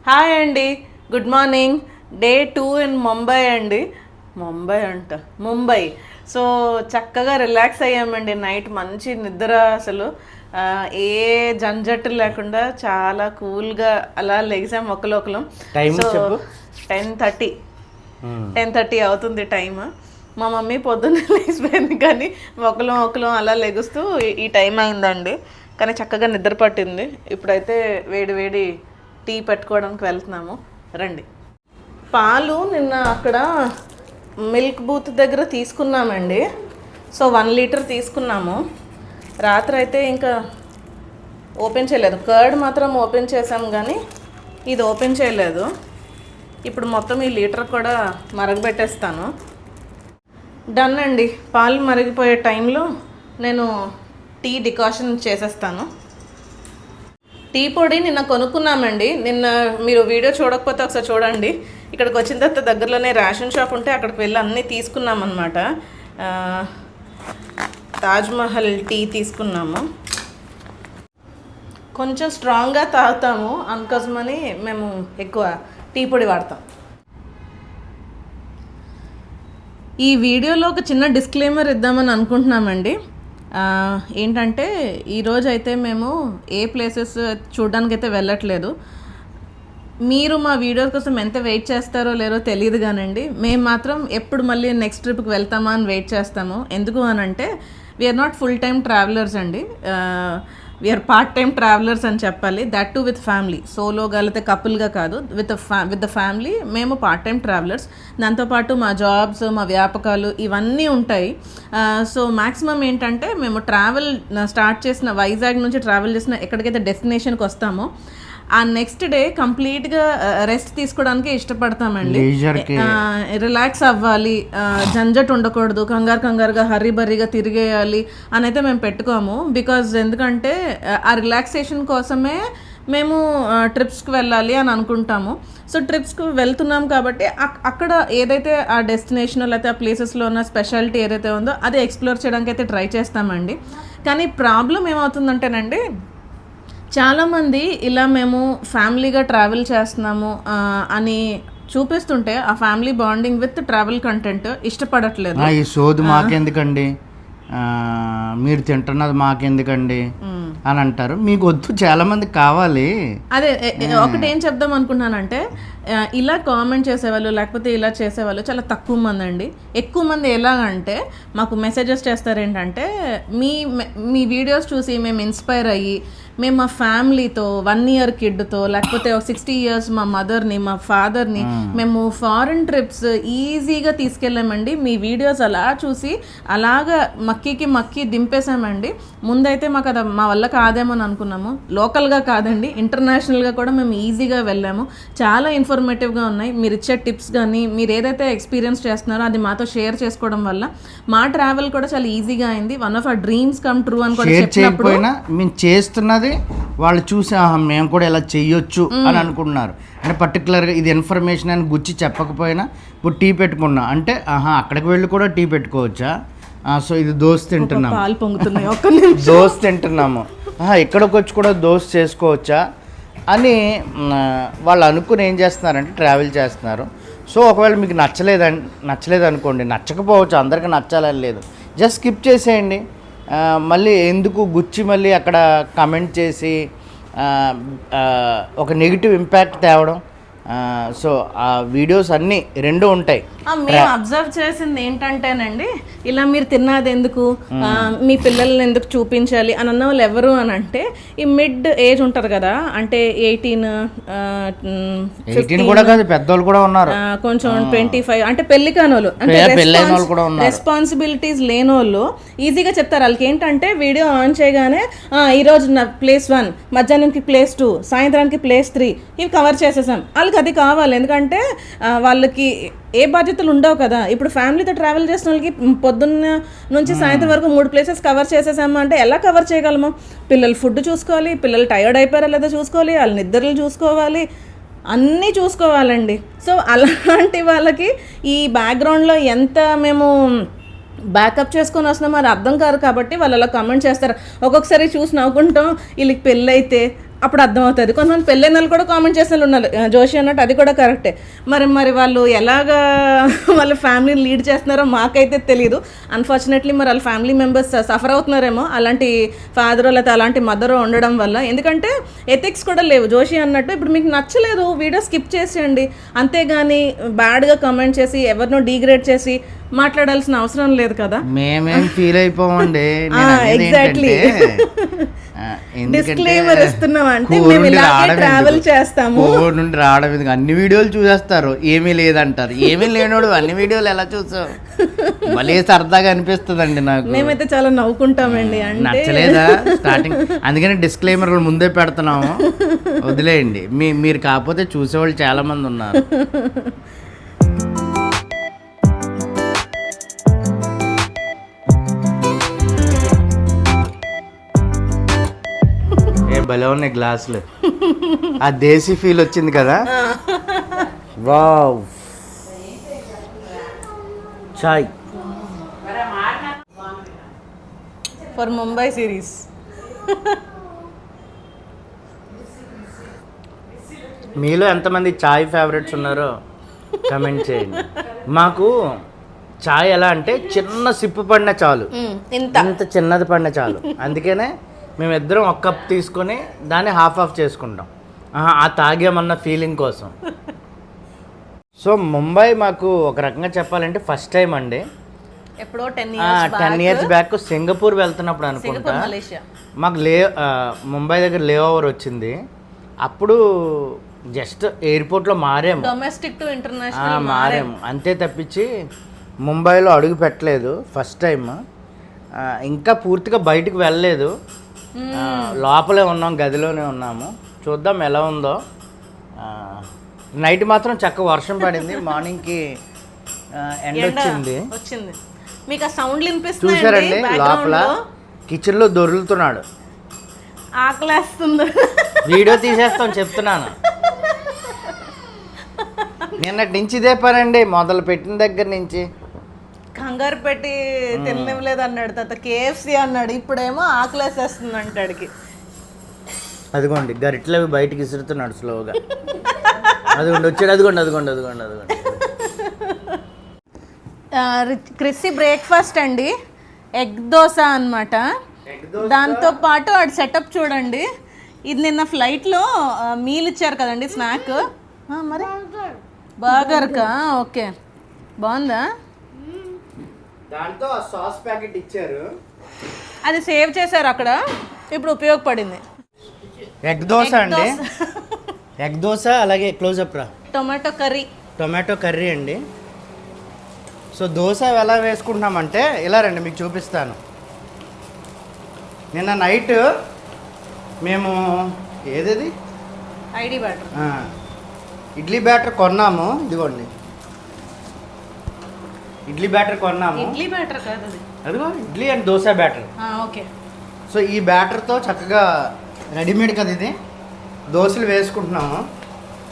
Hi అండి, good morning. Day 2 in Mumbai అండి. Mumbai. So చక్కగా రిలాక్స్ అయ్యామండి. నైట్ మంచి నిద్ర, అసలు ఏ జంజట్టు లేకుండా చాలా కూల్గా అలా లెగిసాం ఒకలోకలం. సో 10:30 అవుతుంది టైం. మా మమ్మీ పొద్దున్న లేచిపోయింది, కానీ ఒకలం అలా లెగుస్తూ ఈ టైం అయిందండి. కానీ చక్కగా నిద్ర పట్టింది. ఇప్పుడైతే వేడి వేడి టీ పెట్టుకోవడానికి వెళ్తున్నాము, రండి. పాలు నిన్న అక్కడ మిల్క్ బూత్ దగ్గర తీసుకున్నామండి. సో 1 లీటర్ తీసుకున్నాము. రాత్రి అయితే ఇంకా ఓపెన్ చేయలేదు. కర్డ్ మాత్రం ఓపెన్ చేసాము, కానీ ఇది ఓపెన్ చేయలేదు. ఇప్పుడు మొత్తం ఈ లీటర్ కూడా మరగబెట్టేస్తాను. డన్ అండి. పాలు మరిగిపోయే టైంలో నేను టీ డికాషన్ చేసేస్తాను. టీ పొడి నిన్న కొనుక్కున్నామండి. నిన్న మీరు వీడియో చూడకపోతే ఒకసారి చూడండి. ఇక్కడికి వచ్చిన తర్వాత దగ్గరలోనే రేషన్ షాప్ ఉంటే అక్కడికి వెళ్ళి అన్నీ తీసుకున్నామన్నమాట. తాజ్మహల్ టీ తీసుకున్నాము. కొంచెం స్ట్రాంగ్గా తాగుతాము, అందుకోసమని మేము ఎక్కువ టీ పొడి వాడతాం. ఈ వీడియోలో ఒక చిన్న డిస్క్లైమర్ ఇద్దామని అనుకుంటున్నామండి. ఏంటంటే ఈరోజు అయితే మేము ఏ ప్లేసెస్ చూడడానికి అయితే వెళ్ళట్లేదు. మీరు మా వీడియోస్ కోసం ఎంత వెయిట్ చేస్తారో లేరో తెలియదు కానండి, మేము మాత్రం ఎప్పుడు మళ్ళీ నెక్స్ట్ ట్రిప్కి వెళ్తామా అని వెయిట్ చేస్తాము. ఎందుకు అని అంటే we're not full time travellers అండి, వీఆర్ పార్ట్ టైం ట్రావెలర్స్ అని చెప్పాలి. That too with family. సోలోగా లేకపోతే కపుల్గా కాదు, విత్ ద ఫ్యామిలీ మేము పార్ట్ టైం ట్రావెలర్స్. దాంతోపాటు మా జాబ్స్, మా వ్యాపకాలు ఇవన్నీ ఉంటాయి. సో మ్యాక్సిమం ఏంటంటే మేము ట్రావెల్ స్టార్ట్ చేసిన వైజాగ్ నుంచి ట్రావెల్ చేసిన ఎక్కడికైతే డెస్టినేషన్కి వస్తామో ఆ నెక్స్ట్ డే కంప్లీట్గా రెస్ట్ తీసుకోవడానికి ఇష్టపడతామండి. రిలాక్స్ అవ్వాలి, జంజట్ ఉండకూడదు, కంగారుగా హర్రీబర్రీగా తిరిగేయాలి అని అయితే మేము పెట్టుకోము. బికాజ్ ఎందుకంటే ఆ రిలాక్సేషన్ కోసమే మేము ట్రిప్స్కి వెళ్ళాలి అని అనుకుంటాము. సో ట్రిప్స్కి వెళ్తున్నాం కాబట్టి అక్కడ ఏదైతే ఆ డెస్టినేషన్ లేకపోతే ఆ ప్లేసెస్లో ఉన్న స్పెషాలిటీ ఏదైతే ఉందో అది ఎక్స్ప్లోర్ చేయడానికి అయితే ట్రై చేస్తామండి. కానీ ప్రాబ్లం ఏమవుతుందంటేనండి, చాలామంది ఇలా మేము ఫ్యామిలీగా ట్రావెల్ చేస్తున్నాము అని చూపిస్తుంటే ఆ family bonding with travel content ఇష్టపడట్లేదు. ఈ సోది మాకెందుకండి, మీరు తింటున్నది మాకెందుకండి అని అంటారు. మీకు వద్దు, చాలా మంది కావాలి. అదే ఒకటి ఏం చెప్దాం అనుకున్నానంటే, ఇలా కామెంట్ చేసేవాళ్ళు లేకపోతే ఇలా చేసేవాళ్ళు చాలా తక్కువ మంది అండి. ఎక్కువ మంది ఎలాగంటే మాకు మెసేజెస్ చేస్తారు ఏంటంటే, మీ వీడియోస్ చూసి మేము ఇన్స్పైర్ అయ్యి మేము మా ఫ్యామిలీతో 1 year కిడ్తో లేకపోతే 60 years మా మదర్ని మా ఫాదర్ని మేము ఫారెన్ ట్రిప్స్ ఈజీగా తీసుకెళ్ళామండి. మీ వీడియోస్ అలా చూసి అలాగా మక్కి దింపేశామండి. ముందైతే మాకు అది మా వల్ల కాదేమో అని అనుకున్నాము. లోకల్గా కాదండి, ఇంటర్నేషనల్గా కూడా మేము ఈజీగా వెళ్ళాము. చాలా ఇన్ఫర్మేటివ్గా ఉన్నాయి. మీరు ఇచ్చే టిప్స్ కానీ మీరు ఏదైతే ఎక్స్పీరియన్స్ చేస్తున్నారో అది మాతో షేర్ చేసుకోవడం వల్ల మా ట్రావెల్ కూడా చాలా ఈజీగా అయింది. One of our dreams come true అని కూడా చెప్పినప్పుడు మేము చేస్తున్నది వాళ్ళు చూసి మేము కూడా ఇలా చెయ్యొచ్చు అని అనుకుంటున్నారు. అంటే పర్టికులర్గా ఇది ఇన్ఫర్మేషన్ అని గుచ్చి చెప్పకపోయినా ఇప్పుడు టీ పెట్టుకున్నా అంటే అక్కడికి వెళ్ళి కూడా టీ పెట్టుకోవచ్చా, సో ఇది దోశ తింటున్నాము, పాలు పొంగుతున్నాయి, దోశ తింటున్నాము, ఇక్కడికి వచ్చి కూడా దోశ చేసుకోవచ్చా అని వాళ్ళు అనుకుని ఏం చేస్తున్నారంటే ట్రావెల్ చేస్తున్నారు. సో ఒకవేళ మీకు నచ్చలేదు అనుకోండి, నచ్చకపోవచ్చు, అందరికీ నచ్చాలని లేదు, జస్ట్ స్కిప్ చేసేయండి. మళ్ళీ ఎందుకు గుచ్చి మళ్ళీ అక్కడ కమెంట్ చేసి ఒక నెగిటివ్ ఇంపాక్ట్ తేవడం. సో ఆ వీడియోస్ అన్నీ రెండు ఉంటాయి. మేము అబ్జర్వ్ చేసింది ఏంటంటేనండి, ఇలా మీరు తిన్నది ఎందుకు, మీ పిల్లల్ని ఎందుకు చూపించాలి అని అన్న వాళ్ళు ఎవరు అని అంటే ఈ మిడ్ ఏజ్ ఉంటారు కదా, అంటే 18 కూడా కాదు, పెద్దోళ్ళు కూడా ఉన్నారు, కొంచెం 25 అంటే పెళ్లి కానోళ్ళు, అంటే రెస్పాన్సిబిలిటీస్ లేనోళ్ళు ఈజీగా చెప్తారు. వాళ్ళకి ఏంటంటే వీడియో ఆన్ చేయగానే ఈరోజు నా ప్లేస్ 1, మధ్యాహ్నానికి ప్లేస్ 2, సాయంత్రానికి ప్లేస్ 3 ఇవి కవర్ చేసేసాం. వాళ్ళకి అది కావాలి, ఎందుకంటే వాళ్ళకి ఏ బాధ్యతలు ఉండవు కదా. ఇప్పుడు ఫ్యామిలీతో ట్రావెల్ చేసిన వాళ్ళకి పొద్దున్న నుంచి సాయంత్రం వరకు 3 places కవర్ చేసేసాము అంటే ఎలా కవర్ చేయగలము? పిల్లలు ఫుడ్ చూసుకోవాలి, పిల్లలు టైర్డ్ అయిపోయారా లేదా చూసుకోవాలి, వాళ్ళ నిద్రలు చూసుకోవాలి, అన్నీ చూసుకోవాలండి. సో అలాంటి వాళ్ళకి ఈ బ్యాక్గ్రౌండ్లో ఎంత మేము బ్యాకప్ చేసుకొని వస్తున్నాం అది అర్థం కాదు. కాబట్టి వాళ్ళు అలా కమెంట్ చేస్తారు. ఒక్కొక్కసారి చూసి నవ్వుకుంటాం, వీళ్ళకి పెళ్ళి అయితే అప్పుడు అర్థమవుతుంది. కొంతమంది పెళ్ళైన వాళ్ళు కూడా కామెంట్ చేసిన వాళ్ళు ఉన్నారు. జోషి అన్నట్టు అది కూడా కరెక్టే. మరి వాళ్ళు ఎలాగా వాళ్ళ ఫ్యామిలీని లీడ్ చేస్తున్నారో మాకైతే తెలియదు. అన్ఫార్చునేట్లీ మరి వాళ్ళ ఫ్యామిలీ మెంబర్స్ సఫర్ అవుతున్నారేమో అలాంటి ఫాదరో లేకపోతే అలాంటి మదరో ఉండడం వల్ల. ఎందుకంటే ఎథిక్స్ కూడా లేవు. జోషి అన్నట్టు ఇప్పుడు మీకు నచ్చలేదు వీడియో స్కిప్ చేసేయండి, అంతేగాని బ్యాడ్గా కమెంట్ చేసి ఎవరినో డీగ్రేడ్ చేసి మాట్లాడాల్సిన అవసరం లేదు కదా. మేమేం ఫీల్ అయిపోమండి. ఎగ్జాక్ట్లీ డిస్క్లైమర్ ఇస్తున్నాం అంటే మేము ఇలాగే ట్రావెల్ చేస్తాము. ఊరు నుండి రావడం ఎందుకు, అన్ని వీడియోలు చూసేస్తారు, ఏమీ లేదంటారు. ఏమీ లేనోడు అన్ని వీడియోలు ఎలా చూసావు, భలే సరదాగా అనిపిస్తుందండి నాకు. మేమైతే చాలా నవ్వుకుంటామండి. అంటే నచ్చలేదా స్టార్టింగ్, అందుకని డిస్క్లైమర్ ముందే పెడుతున్నాము, వదిలేయండి. మీరు కాకపోతే చూసేవాళ్ళు చాలా మంది ఉన్నారు. భలే ఉన్నాయి గ్లాసులు. ఆ దేశీ ఫీల్ వచ్చింది కదా. Wow, chai for Mumbai series. మీలో ఎంతమంది చాయ్ ఫేవరెట్స్ ఉన్నారో కమెంట్ చేయండి. మాకు చాయ్ ఎలా అంటే చిన్న సిప్పు పడిన చాలు, ఇంత చిన్నది పడిన చాలు. అందుకనే మేమిద్దరం ఒక కప్ తీసుకొని దాన్ని హాఫ్ చేసుకుంటాం, ఆ తాగామన్న ఫీలింగ్ కోసం. సో ముంబై మాకు ఒక రకంగా చెప్పాలంటే ఫస్ట్ టైం అండి. ఎప్పుడో 10 years బ్యాక్ సింగపూర్ వెళ్తున్నప్పుడు అనుకుంటా మాకు ముంబై దగ్గర లే ఓవర్ వచ్చింది. అప్పుడు జస్ట్ ఎయిర్పోర్ట్లో మారాము, డొమెస్టిక్ టు ఇంటర్నేషనల్ మారాము అంతే తప్పించి ముంబైలో అడుగు పెట్టలేదు ఫస్ట్ టైం. ఇంకా పూర్తిగా బయటకు వెళ్ళలేదు, లోపలే ఉన్నాం, గదిలోనే ఉన్నాము. చూద్దాం ఎలా ఉందో. నైట్ మాత్రం చక్క వర్షం పడింది, మార్నింగ్కి ఎండ వచ్చింది. మీకు ఆ సౌండ్లు వినిపిస్తుంది చూసారండి. లోపల కిచెన్లో దొరులుతున్నాడు, ఆకలేస్తుంది. వీడియో తీసేస్తాం చెప్తున్నాను. నిన్నటి నుంచి ఇదే పనండి, మొదలు పెట్టిన దగ్గర నుంచి. కంగారు పెట్టి తినలేదు అన్నాడు, తర్వాత KFC అన్నాడు, ఇప్పుడేమో ఆకలేసేస్తుంది అంటాడికి. అదిగోండి గరిటలు అవి బయటకి విసురుతున్నాడు స్లోగా. అదిగోండి వచ్చాడు, అదిగోండి అదిగోండి అదిగోండి అదిగోండి. క్రిస్పీ బ్రేక్ఫాస్ట్ అండి, ఎగ్ దోశ అనమాట. దాంతో పాటు వాడు సెటప్ చూడండి. ఇది నిన్న ఫ్లైట్లో మీల్ ఇచ్చారు కదండి, స్నాక్. మరి బర్గర్కా? ఓకే, బాగుందా? దాంతో సాస్ ప్యాకెట్ ఇచ్చారు, అది సేవ్ చేశారు అక్కడ, ఇప్పుడు ఉపయోగపడింది. ఎగ్ దోశ అండి, ఎగ్ దోశ. అలాగే క్లోజప్ రా, టొమాటో కర్రీ అండి. సో దోశ ఎలా వేసుకుంటున్నామంటే ఇలా రండి మీకు చూపిస్తాను. నిన్న నైట్ మేము ఏదేది ఇడ్లీ బ్యాటర్ కొన్నాము. ఇదిగోండి ఇడ్లీ బ్యాటర్ కొన్నాము. అదిగో idli and dosa batter. Okay. So ఈ బ్యాటర్తో చక్కగా రెడీమేడ్ కదా ఇది, దోశలు వేసుకుంటున్నాము.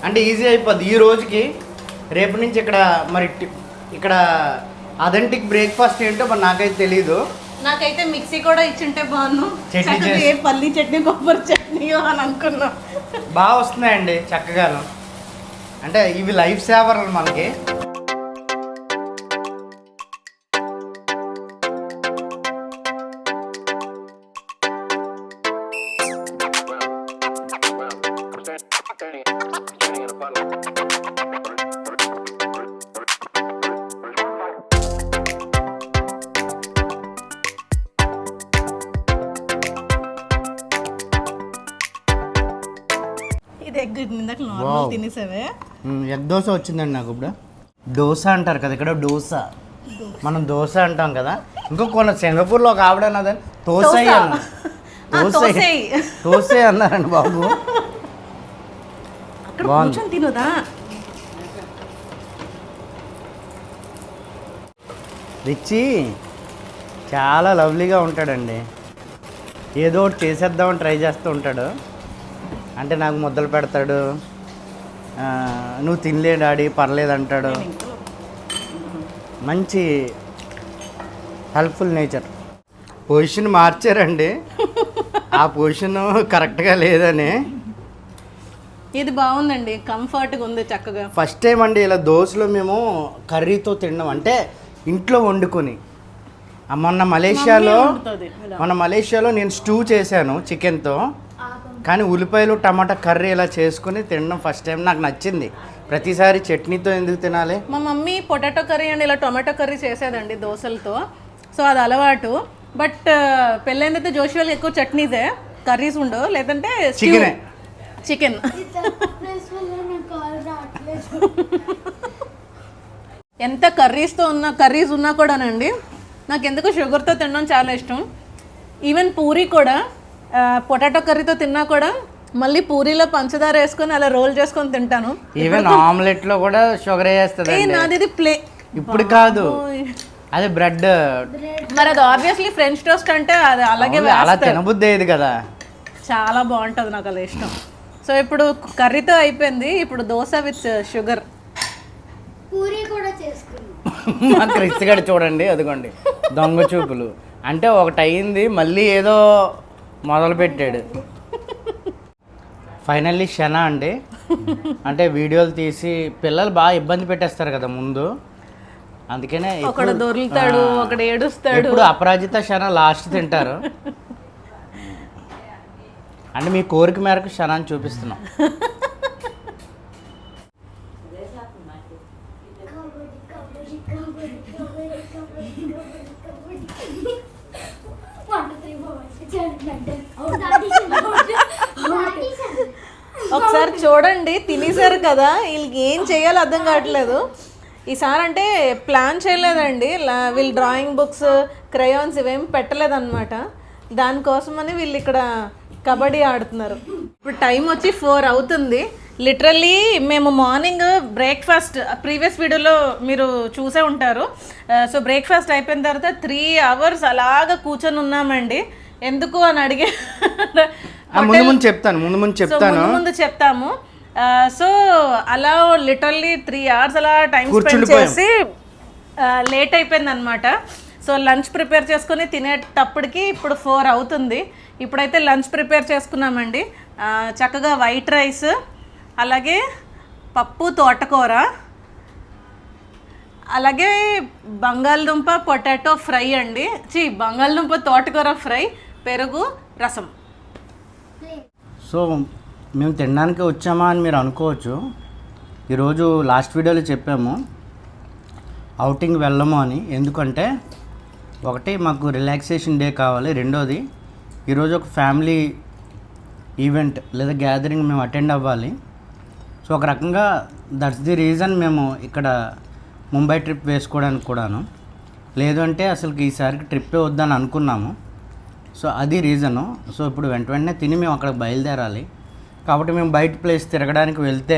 అంటే ఈజీ అయిపోద్ది ఈ రోజుకి. రేపు నుంచి ఇక్కడ అథెంటిక్ బ్రేక్ఫాస్ట్ ఏంటో మరి నాకైతే తెలీదు. నాకైతే మిక్సీ కూడా ఇచ్చింటే బాగుండు, పల్లి చట్నీ కొబ్బరి చట్నీ అని అనుకున్నా. బాగా వస్తున్నాయండి చక్కగాను. అంటే ఇవి లైఫ్ సేవర్లు మనకి. ఎగ్ దోశ వచ్చిందండి నాకు ఇప్పుడు. దోశ అంటారు కదా ఇక్కడ, దోశ మనం దోశ అంటాం కదా. ఇంకొక సింగపూర్లో ఒక ఆవిడ అన్నదని దోశ అన్నారండి బాబు. తినదా రిచి చాలా లవ్లీగా ఉంటాడండి. ఏదో ఒకటి చేసేద్దామని ట్రై చేస్తూ ఉంటాడు. అంటే నాకు ముద్దలు పెడతాడు, నువ్వు తినలే డాడీ పర్లేదు అంటాడు. మంచి హెల్ప్ఫుల్ నేచర్. పొజిషన్ మార్చారండి, ఆ పొజిషన్ కరెక్ట్గా లేదని ఇది బాగుందండి, కంఫర్ట్గా ఉంది చక్కగా. ఫస్ట్ టైం అండి ఇలా దోశలు మేము కర్రీతో తిన్నాం, అంటే ఇంట్లో వండుకొని. మొన్న మలేషియాలో నేను స్టూ చేశాను చికెన్తో, కానీ ఉల్లిపాయలు టమాటా కర్రీ ఇలా చేసుకుని తినడం ఫస్ట్ టైం, నాకు నచ్చింది. ప్రతిసారి చట్నీతో ఎందుకు తినాలి? మా మమ్మీ పొటాటో కర్రీ అండ్ ఇలా టొమాటో కర్రీ చేసేదండి దోశలతో, సో అది అలవాటు. బట్ పెళ్ళైందైతే జోషువల్గా ఎక్కువ చట్నీసే, కర్రీస్ ఉండవు, లేదంటే చికెన్. ఎంత కర్రీస్ ఉన్నా కూడానండి నాకు ఎందుకు షుగర్తో తినడం చాలా ఇష్టం. ఈవెన్ పూరీ కూడా పొటాటో కర్రీతో తిన్నా కూడా మళ్ళీ పూరీలో పంచదార వేసుకొని అలా రోల్ చేసుకొని తింటాను. ఈవెన్ ఆమ్లెట్ లో కూడా షుగర్ వేస్తుంది. నాది ఇప్పుడు కాదు, అదే బ్రెడ్. మరి అది ఆబ్వియస్లీ ఫ్రెంచ్ టోస్ట్ అంటే అది అలాగే అలా తినబుద్ధి అయ్యేది కదా, చాలా బాగుంటుంది, నాకు అలా ఇష్టం. సో ఇప్పుడు కర్రీతో అయిపోయింది, ఇప్పుడు దోశ విత్ షుగర్. పూరీ కూడా చేసుకున్నాం. మా క్రిస్ గడి చూడండి, అదిగోండి దొంగ చూపులు. అంటే ఒకటి అయ్యింది, మళ్ళీ ఏదో మొదలు పెట్టాడు. ఫైనల్లీ శనా అండి, అంటే వీడియోలు తీసి పిల్లలు బాగా ఇబ్బంది పెట్టేస్తారు కదా ముందు, అందుకనే ఒకడు దొరుకుతాడు, ఒకడు ఏడుస్తాడు. ఇప్పుడు అపరాజిత శనా లాస్ట్ తింటారు. అంటే మీ కోరిక మేరకు శనాన్ని చూపిస్తున్నాం. ఒకసారి చూడండి, తినేసారు కదా, వీళ్ళకి ఏం చేయాలో అర్థం కావట్లేదు. ఈసారి అంటే ప్లాన్ చేయలేదండి, వీళ్ళు డ్రాయింగ్ బుక్స్, క్రయాన్స్ ఇవేం పెట్టలేదన్నమాట. దానికోసమని వీళ్ళు ఇక్కడ కబడ్డీ ఆడుతున్నారు. ఇప్పుడు టైం వచ్చి 4 అవుతుంది. లిటరల్లీ మేము మార్నింగ్ బ్రేక్ఫాస్ట్ ప్రీవియస్ వీడియోలో మీరు చూసే ఉంటారు. సో బ్రేక్ఫాస్ట్ అయిపోయిన తర్వాత 3 hours అలాగా కూర్చొని ఉన్నామండి. ఎందుకు అని అడిగే ముందు చెప్తాము. సో అలా లిటరల్లీ 3 hours అలా టైం స్పెండ్ చేసి లేట్ అయిపోయింది అనమాట. సో లంచ్ ప్రిపేర్ చేసుకుని తినేటప్పటికి ఇప్పుడు 4 అవుతుంది. ఇప్పుడైతే లంచ్ ప్రిపేర్ చేసుకున్నామండి. చక్కగా వైట్ రైస్, అలాగే పప్పు, తోటకూర, అలాగే బంగాళదుంప పొటాటో ఫ్రై అండి. బంగాళదుంప తోటకూర ఫ్రై, పెరుగు, రసం. సో మేము తినడానికి వచ్చామా అని మీరు అనుకోవచ్చు. ఈరోజు లాస్ట్ వీడియోలో చెప్పాము అవుటింగ్ వెళ్ళము అని. ఎందుకంటే ఒకటి మాకు రిలాక్సేషన్ డే కావాలి, రెండోది ఈరోజు ఒక ఫ్యామిలీ ఈవెంట్ లేదా గ్యాదరింగ్ మేము అటెండ్ అవ్వాలి. సో ఒక రకంగా దట్స్ ది రీజన్ మేము ఇక్కడ ముంబై ట్రిప్ వేసుకోవడానికి కూడాను. లేదు అంటే అసలుకి ఈసారికి ట్రిప్పే వద్దని అనుకున్నాము. సో అది రీజను. సో ఇప్పుడు వెంటనే తిని మేము అక్కడికి బయలుదేరాలి. కాబట్టి మేము బయట ప్లేస్ తిరగడానికి వెళ్తే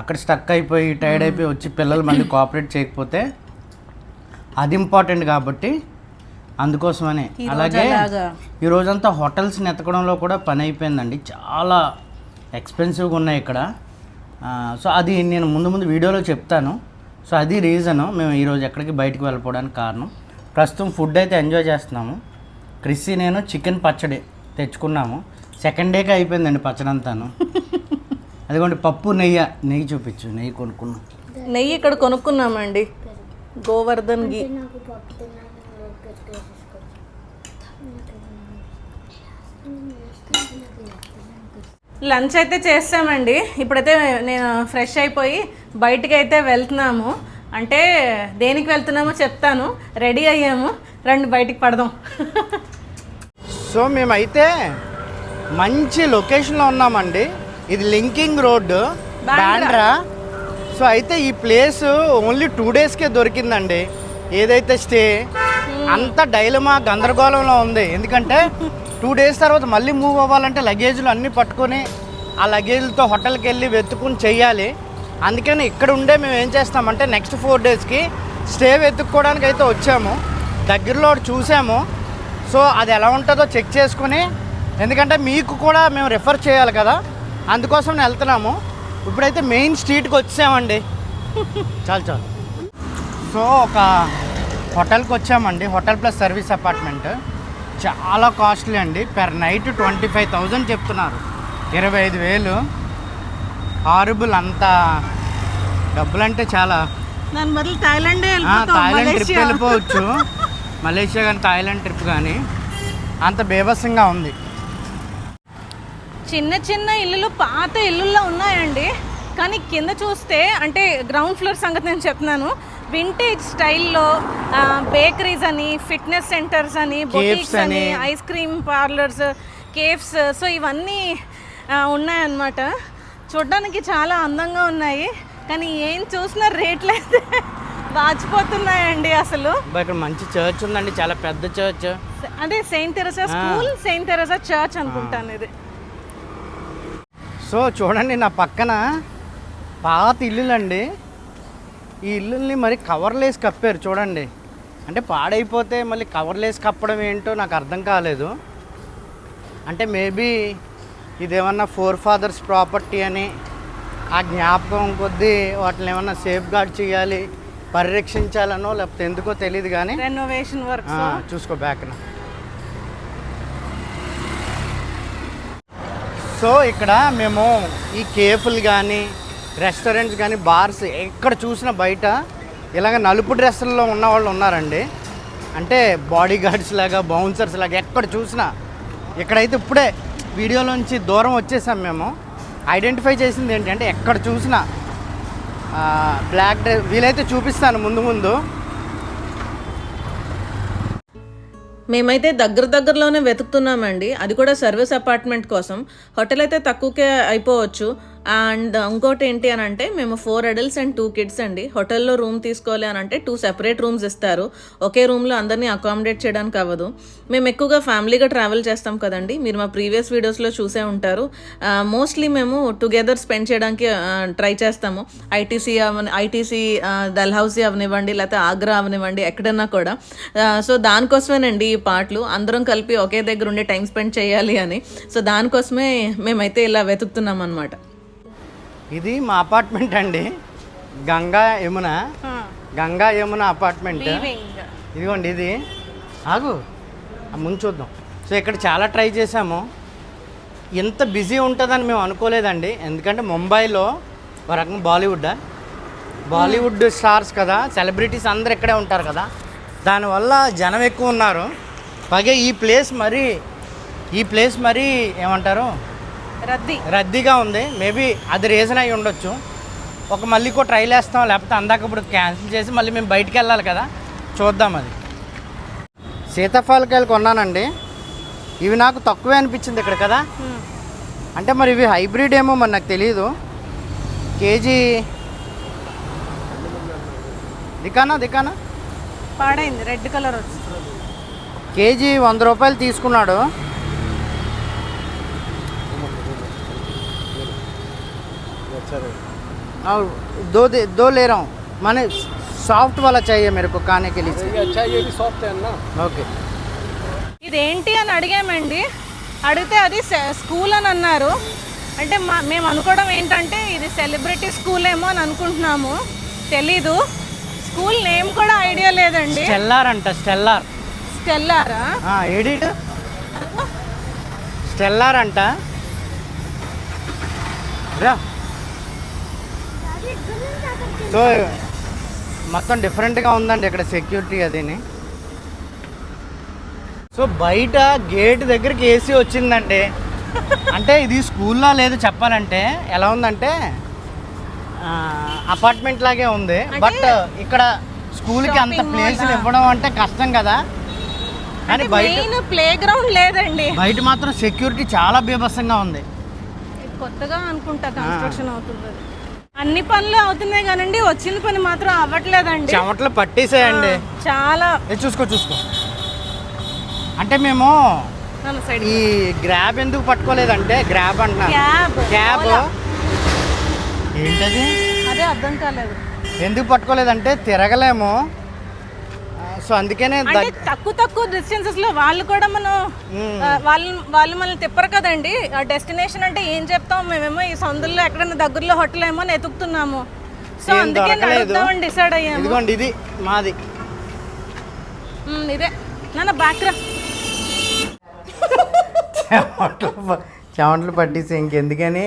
అక్కడ స్టక్ అయిపోయి టైర్డ్ అయిపోయి వచ్చి పిల్లలు మళ్ళీ కోఆపరేట్ చేయకపోతే అది ఇంపార్టెంట్, కాబట్టి అందుకోసమని. అలాగే ఈరోజంతా హోటల్స్ని ఎత్తకడంలో కూడా పని అయిపోయిందండి. చాలా ఎక్స్పెన్సివ్గా ఉన్నాయి ఇక్కడ. సో అది నేను ముందు వీడియోలో చెప్తాను. సో అది రీజను మేము ఈరోజు ఎక్కడికి బయటకు వెళ్ళిపోవడానికి కారణం. ప్రస్తుతం ఫుడ్ అయితే ఎంజాయ్ చేస్తున్నాము. క్రిస్సీ నేను చికెన్ పచ్చడి తెచ్చుకున్నాము. సెకండ్ డేకి అయిపోయిందండి పచ్చడి అంతాను. అదిగోండి పప్పు, నెయ్యి చూపించు. నెయ్యి కొనుక్కున్నాం. నెయ్యి ఇక్కడ కొనుక్కున్నామండి, గోవర్ధన్ ఘీ. లంచ్ అయితే చేస్తామండి. ఇప్పుడైతే నేను ఫ్రెష్ అయిపోయి బయటికి అయితే వెళ్తున్నాము. అంటే దేనికి వెళ్తున్నామో చెప్తాను. రెడీ అయ్యాము, రండి బయటికి పడదాం. సో మేమైతే మంచి లొకేషన్లో ఉన్నామండి. ఇది లింకింగ్ రోడ్డు, బాండ్రా. సో అయితే ఈ ప్లేస్ ఓన్లీ 2 daysకే దొరికిందండి. ఏదైతే స్టే అంత డైలమా గందరగోళంలో ఉంది. ఎందుకంటే 2 days తర్వాత మళ్ళీ మూవ్ అవ్వాలంటే లగేజ్లు అన్నీ పట్టుకొని ఆ లగేజ్లతో హోటల్కి వెళ్ళి వెతుకుని చెయ్యాలి. అందుకని ఇక్కడ ఉండే మేము ఏం చేస్తామంటే నెక్స్ట్ 4 daysకి స్టే వెతుక్కోవడానికి అయితే వచ్చాము. దగ్గరలో చూసాము. సో అది ఎలా ఉంటుందో చెక్ చేసుకుని, ఎందుకంటే మీకు కూడా మేము రిఫర్ చేయాలి కదా, అందుకోసం వెళ్తున్నాము. ఇప్పుడైతే మెయిన్ స్ట్రీట్కి వచ్చామండి. చాలు. సో ఒక హోటల్కి వచ్చామండి, హోటల్ ప్లస్ సర్వీస్ అపార్ట్మెంట్. చాలా కాస్ట్లీ అండి. పెర్ నైట్ 25,000 చెప్తున్నారు. 25,000 హారబుల్. అంత డబ్బులంటే చాలా. దాని బదులు థాయిలాండే థాయిలాండ్ ట్రిప్ వెళ్ళిపోవచ్చు, మలేషియా కానీ థాయిలాండ్ ట్రిప్ కానీ. అంత బేభత్సంగా ఉంది. చిన్న చిన్న ఇల్లులు పాత ఇల్లుల్లో ఉన్నాయండి, కానీ కింద చూస్తే అంటే గ్రౌండ్ ఫ్లోర్ సంగతి నేను చెప్తున్నాను. వింటేజ్ స్టైల్లో బేకరీస్ అని, ఫిట్నెస్ సెంటర్స్ అని, బొటిక్స్ అని, ice cream parlours, cafes, so ఇవన్నీ ఉన్నాయన్నమాట. చూడడానికి చాలా అందంగా ఉన్నాయి, కానీ ఏం చూసినా రేట్లు అయితే వాచిపోతున్నాయండి అసలు. ఇక్కడ మంచి చర్చ్ ఉందండి, చాలా పెద్ద చర్చ్. అదే Saint Teresa school, Saint Teresa church అనుకుంటాను ఇది. సో చూడండి, నా పక్కన పాత ఇల్లులండి. ఈ ఇల్లుల్ని మరి కవర్లేసి కప్పారు చూడండి. అంటే పాడైపోతే మళ్ళీ కవర్లేసి కప్పడం ఏంటో నాకు అర్థం కాలేదు. అంటే మేబీ ఇదేమన్నా ఫోర్ ఫాదర్స్ ప్రాపర్టీ అని ఆ జ్ఞాపకం కొద్దీ వాటిని ఏమన్నా సేఫ్ గార్డ్ చేయాలి, పరిరక్షించాలనో లేకపోతే ఎందుకో తెలియదు. కానీ రెనోవేషన్ వర్క్ చూసుకో బ్యాక్న. సో ఇక్కడ మేము ఈ కేఫ్లు కానీ, రెస్టారెంట్స్ కానీ, బార్స్ ఎక్కడ చూసినా బయట ఇలాగ నలుపు డ్రెస్సుల్లో ఉన్న వాళ్ళు ఉన్నారండి. అంటే బాడీ గార్డ్స్ లాగా, బౌన్సర్స్ లాగా ఎక్కడ చూసినా. ఇక్కడైతే ఇప్పుడే వీడియోలోంచి దూరం వచ్చేసాం మేము. ఐడెంటిఫై చేసింది ఏంటంటే ఎక్కడ చూసినా బ్లాక్ డ్రెస్. వీలైతే చూపిస్తాను ముందు ముందు. మేమైతే దగ్గరలోనే వెతుకుతున్నామండి, అది కూడా సర్వీస్ అపార్ట్మెంట్ కోసం. హోటల్ అయితే తక్కువకే అయిపోవచ్చు. అండ్ ఇంకోటి ఏంటి అని అంటే మేము 4 adults and 2 kids అండి. హోటల్లో రూమ్ తీసుకోవాలి అని అంటే 2 separate rooms ఇస్తారు. ఒకే రూమ్లో అందరినీ అకామిడేట్ చేయడానికి అవ్వదు. మేము ఎక్కువగా ఫ్యామిలీగా ట్రావెల్ చేస్తాం కదండి, మీరు మా ప్రీవియస్ వీడియోస్లో చూసే ఉంటారు. మోస్ట్లీ మేము టుగెదర్ స్పెండ్ చేయడానికి ట్రై చేస్తాము. ఐటీసీ డల్హౌసీ అవనివ్వండి, లేకపోతే ఆగ్రా అవనివ్వండి, ఎక్కడన్నా కూడా. సో దానికోసమేనండి ఈ పాటలు, అందరం కలిపి ఒకే దగ్గర ఉండి టైం స్పెండ్ చేయాలి అని. సో దానికోసమే మేమైతే ఇలా వెతుకుతున్నాం అనమాట. ఇది మా అపార్ట్మెంట్ అండి, గంగా యమున అపార్ట్మెంట్. ఇదిగోండి ఇది. ఆగు, ముందు చూద్దాం. సో ఇక్కడ చాలా ట్రై చేసాము. ఎంత బిజీ ఉంటుందని మేము అనుకోలేదండి. ఎందుకంటే ముంబైలో ఒక రకంగా బాలీవుడ్ స్టార్స్ కదా, సెలబ్రిటీస్ అందరు ఇక్కడే ఉంటారు కదా, దానివల్ల జనం ఎక్కువ ఉన్నారు. పైగా ఈ ప్లేస్ మరీ ఏమంటారు, రద్దీగా ఉంది. మేబీ అది రీజన్ అయి ఉండొచ్చు. మళ్ళీ ట్రైల్ వేస్తాం, లేకపోతే అందాక ఇప్పుడు క్యాన్సిల్ చేసి మళ్ళీ మేము బయటికి వెళ్ళాలి కదా, చూద్దాం. అది సీతాఫలకాయలు కొన్నానండి. ఇవి నాకు తక్కువే అనిపించింది ఇక్కడ కదా. అంటే మరి ఇవి హైబ్రిడ్ ఏమో మరి నాకు తెలియదు. కేజీ దికానా పాడైంది, రెడ్ కలర్ వచ్చింది. కేజీ 100 రూపాయలు తీసుకున్నాడు. दो ले रहा हूँ, माने सॉफ्ट वाला चाहिए मेरे को खाने के लिए. अच्छा ये भी सॉफ्ट है ना. ఓకే. ఇదేంటి అని అడిగామండి. అడిగితే అది స్కూల్ అని అన్నారు. అంటే మేము అనుకోవడం ఏంటంటే ఇది సెలబ్రిటీ స్కూల్ ఏమో అని అనుకుంటున్నాము, తెలీదు. స్కూల్ నేమ్ కూడా ఐడియా లేదండి. స్టెల్లారా ఎడిట్ స్టెల్లార్ అంట. సో మొత్తం డిఫరెంట్గా ఉందండి ఇక్కడ సెక్యూరిటీ అదిని. సో బయట గేట్ దగ్గరికి ఏసీ వచ్చిందండి. అంటే ఇది స్కూల్లో లేదు చెప్పాలంటే. ఎలా ఉందంటే అపార్ట్మెంట్ లాగే ఉంది. బట్ ఇక్కడ స్కూల్కి అంత ప్లేస్ ఇవ్వడం అంటే కష్టం కదా. కానీ బయట ప్లే గ్రౌండ్ లేదండి. బయట మాత్రం సెక్యూరిటీ చాలా బీభత్సంగా ఉంది. కొత్తగా అనుకుంటా కన్స్ట్రక్షన్ అవుతుంది. అన్ని పనులు అవుతున్నాయి కానండి, వచ్చిన పని మాత్రం అవ్వట్లేదండి. చెమటలు పట్టేసాయండి చాలా. చూసుకో అంటే మేము ఈ గ్రాబ్ ఎందుకు పట్టుకోలేదంటే, గ్రాబ్ అంటున్నా, క్యాబ్ ఏంటది అదే అర్థం కాలేదు. ఎందుకు పట్టుకోలేదంటే తిరగలేము. సో అందుకనే తక్కువ డిస్టెన్సెస్ లో వాళ్ళు కూడా మనం వాళ్ళు మనల్ని తిప్పరు కదండి. డెస్టినేషన్ అంటే ఏం చెప్తాం, మేమేమో ఈ సందుల్లో ఎక్కడైనా దగ్గరలో హోటల్ ఏమో ఎతుకుతున్నాము. సో అందుకే డిసైడ్ అయ్యాము. ఇదిగోండి ఇది మాది. ఇదే నాన్న బ్యాక్ రా. చెమటలు పట్టేసి ఇంకెందుకని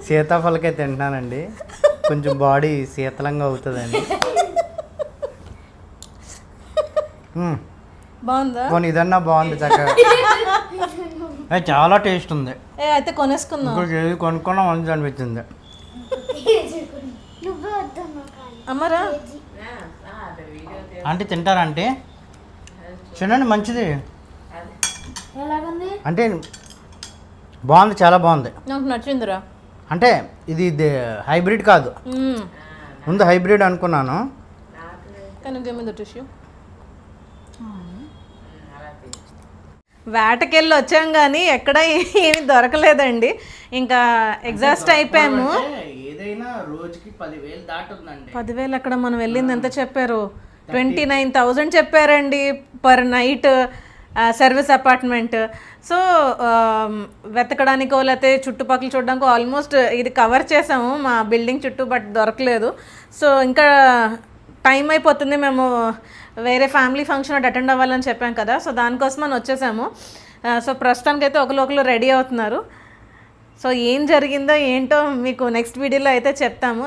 సీతాఫలకాయ తింటున్నానండి, కొంచెం బాడీ శీతలంగా అవుతుందని. బాగుందా? పోనీ ఇదన్నా బాగుంది చక్కగా. చాలా టేస్ట్ ఉంది. అయితే కొనేసుకుందాం. ఇంకొక ఏది కొనుక్కున్నా మంచిది అనిపించింది. నువ్వే వద్దమ్మా కానీ అమ్మరా అంటే తింటారంటే తినండి, మంచిది. ఎలాగుంది? అంటే బాగుంది, చాలా బాగుంది. నాకు నచ్చిందిరా. అంటే ఇది హైబ్రిడ్ కాదు, ముందు హైబ్రిడ్ అనుకున్నాను. కానీ గివ్ మీ ద టిష్యూ. వేటకెళ్ళి వచ్చాం కానీ ఎక్కడ ఏమి దొరకలేదండి. ఇంకా ఎగ్జాస్ట్ అయిపోయాము. ఏదైనా రోజుకి 10,000 దాటుతుందండి. 10,000 అక్కడ మనం వెళ్ళింది ఎంత చెప్పారు? 29,000 చెప్పారండి per night service apartment. So వెతకడానికో లేకపోతే చుట్టుపక్కల చూడడానికి ఆల్మోస్ట్ ఇది కవర్ చేసాము మా బిల్డింగ్ చుట్టూ, బట్ దొరకలేదు. సో ఇంకా టైం అయిపోతుంది, మేము వేరే ఫ్యామిలీ ఫంక్షన్ ఒకటి అటెండ్ అవ్వాలని చెప్పాం కదా, సో దానికోసం అని వచ్చేసాము. సో ప్రస్తుతానికైతే ఒకరు రెడీ అవుతున్నారు. సో ఏం జరిగిందో ఏంటో మీకు నెక్స్ట్ వీడియోలో అయితే చెప్తాము.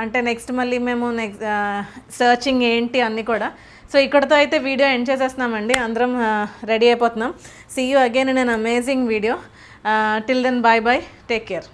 అంటే నెక్స్ట్ మళ్ళీ మేము సర్చింగ్ ఏంటి అన్నీ కూడా. సో ఇక్కడతో అయితే వీడియో ఎండ్ చేసేస్తున్నామండి. అందరం రెడీ అయిపోతున్నాం. See you again in an amazing video. Till then, bye bye, take care.